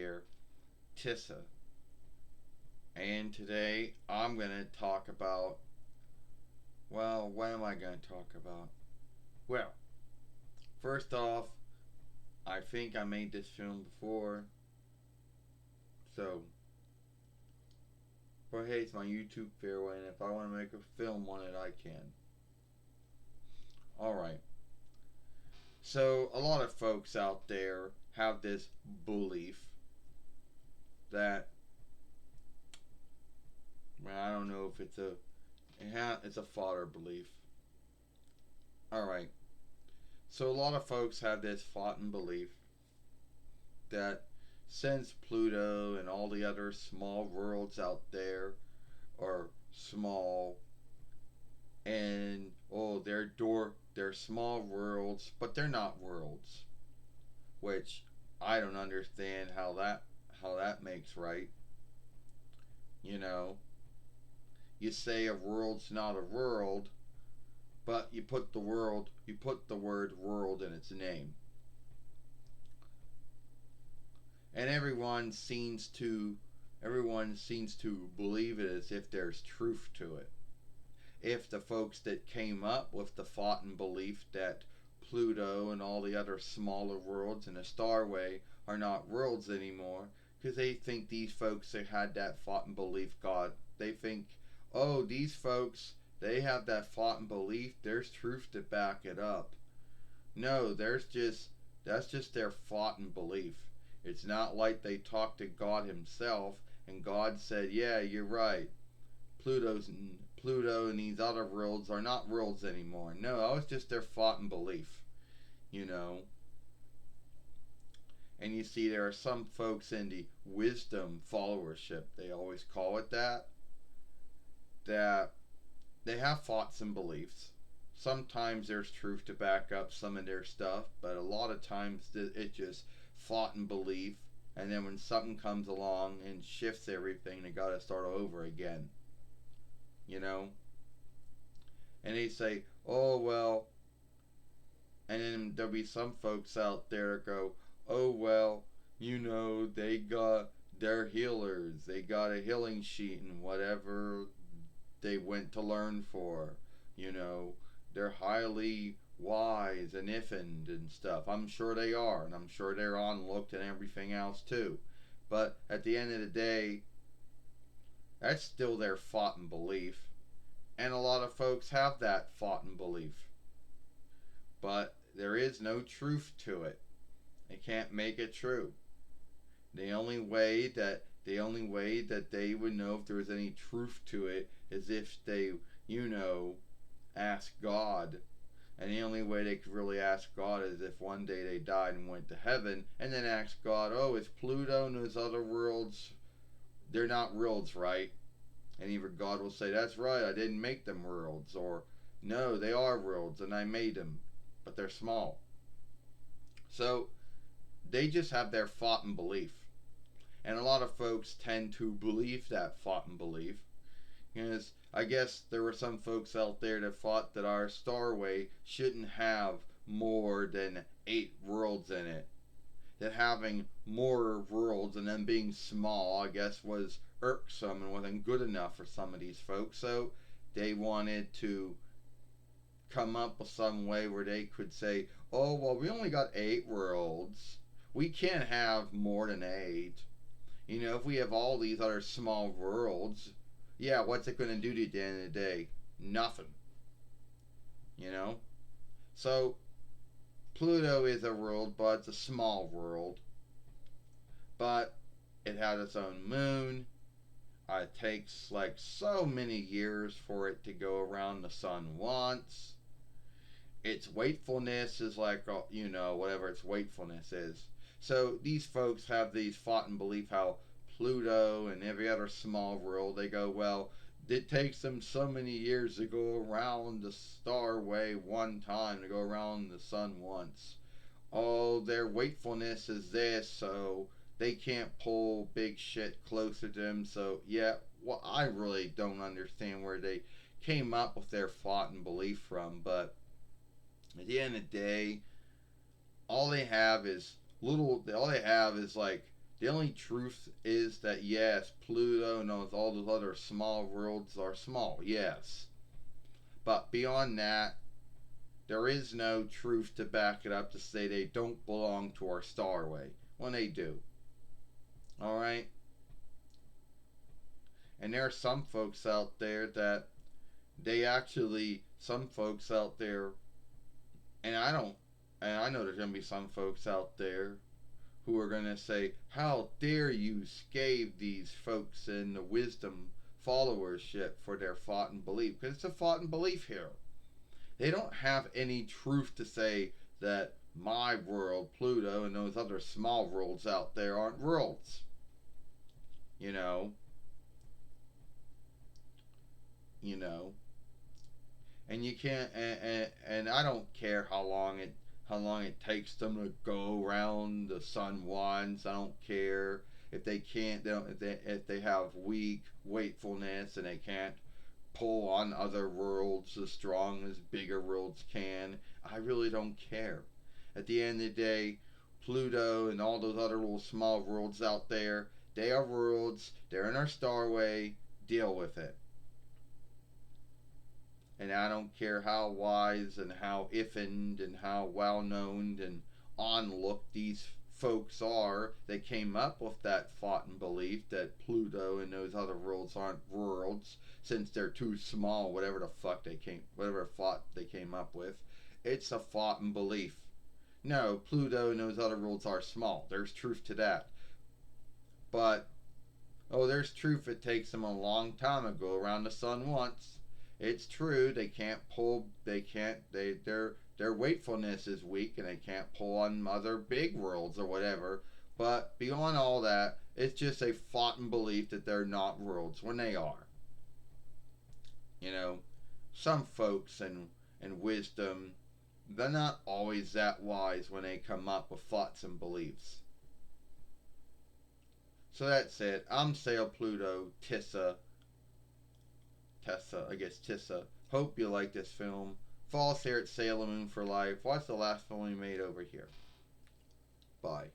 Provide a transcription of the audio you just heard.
here, Tissa. And today I'm going to talk about, well, what am I going to talk about? Well, first off, I think I made this film before. So, but hey, it's my YouTube fairway, and if I want to make a film on it, I can. Alright. So, a lot of folks out there have this belief that, well, I don't know if it's a fodder belief. Alright. So a lot of folks have this foughten belief that since Pluto and all the other small worlds out there are small and they're small worlds, but they're not worlds, which I don't understand how that makes right. You know, you say a world's not a world, but you put the word world in its name. And everyone seems to believe it as if there's truth to it. If the folks that came up with the foughten belief that Pluto and all the other smaller worlds in the starway are not worlds anymore, because they think these folks that had that foughten belief they think, oh, these folks, they have that foughten belief, there's truth to back it up. No, that's just their foughten belief. It's not like they talked to God himself and God said, yeah, you're right. Pluto and these other worlds are not worlds anymore. No, that was just their foughten belief, you know. And you see, there are some folks in the wisdom followership, they always call it that they have thoughts and beliefs. Sometimes there's truth to back up some of their stuff, but a lot of times it's just thought and belief. And then when something comes along and shifts everything, they gotta start over again. You know? And they say, oh, well. And then there'll be some folks out there that go, oh, well, they got their healers. They got a healing sheet and whatever they went to learn for. You know, they're highly wise and ifned and stuff. I'm sure they are, and I'm sure they're on looked and everything else too. But at the end of the day, that's still their foughten belief. And a lot of folks have that foughten belief. But there is no truth to it. They can't make it true. The only way that they would know if there was any truth to it is if they, ask God. And the only way they could really ask God is if one day they died and went to heaven, and then ask God, oh, is Pluto and those other worlds, they're not worlds, right? And either God will say, that's right, I didn't make them worlds, or no, they are worlds and I made them, but they're small. So they just have their foughten belief. And a lot of folks tend to believe that foughten belief. Because I guess there were some folks out there that thought that our starway shouldn't have more than 8 worlds in it. That having more worlds and them being small, I guess, was irksome and wasn't good enough for some of these folks. So they wanted to come up with some way where they could say, oh, well, we only got 8 worlds. We can't have more than 8. If we have all these other small worlds, yeah, what's it going to do to you at the end of the day? Nothing. So, Pluto is a world, but it's a small world. But it has its own moon. It takes like so many years for it to go around the sun once. Its wakefulness is like, whatever its wakefulness is. So these folks have these foughten belief how Pluto and every other small world, they go, well, it takes them so many years to go around the starway one time, to go around the sun once. Oh, their wakefulness is this, so they can't pull big shit closer to them. So, yeah, well, I really don't understand where they came up with their foughten belief from, but at the end of the day, all they have is like The only truth is that yes, Pluto and all those other small worlds are small, yes. But beyond that, there is no truth to back it up to say they don't belong to our starway when they do. Alright? And there are some folks out there that some folks out there, and I know there's going to be some folks out there who are going to say, how dare you scathe these folks in the wisdom followership for their thought and belief? Because it's a thought and belief here. They don't have any truth to say that my world, Pluto, and those other small worlds out there aren't worlds. You know? You know? And you can't, and I don't care how long it takes them to go around the sun once. I don't care if they can't, they don't, if they have weak wakefulness and they can't pull on other worlds as strong as bigger worlds can. I really don't care. At the end of the day, Pluto and all those other little small worlds out there, they are worlds. They're in our starway. Deal with it. And I don't care how wise and how iffined and how well known and on look these folks are that came up with that thought and belief that Pluto and those other worlds aren't worlds since they're too small, whatever thought they came up with. It's a thought and belief. No, Pluto and those other worlds are small. There's truth to that. But there's truth. It takes them a long time to go around the sun once. It's true. They can't pull. They can't. Their wakefulness is weak, and they can't pull on other big worlds or whatever. But beyond all that, it's just a thought and belief that they're not worlds when they are. You know, some folks and wisdom, they're not always that wise when they come up with thoughts and beliefs. So that's it. I'm Sail Pluto, Tessa. Hope you like this film. Follow us here at Sailor Moon for Life. Watch the last film we made over here. Bye.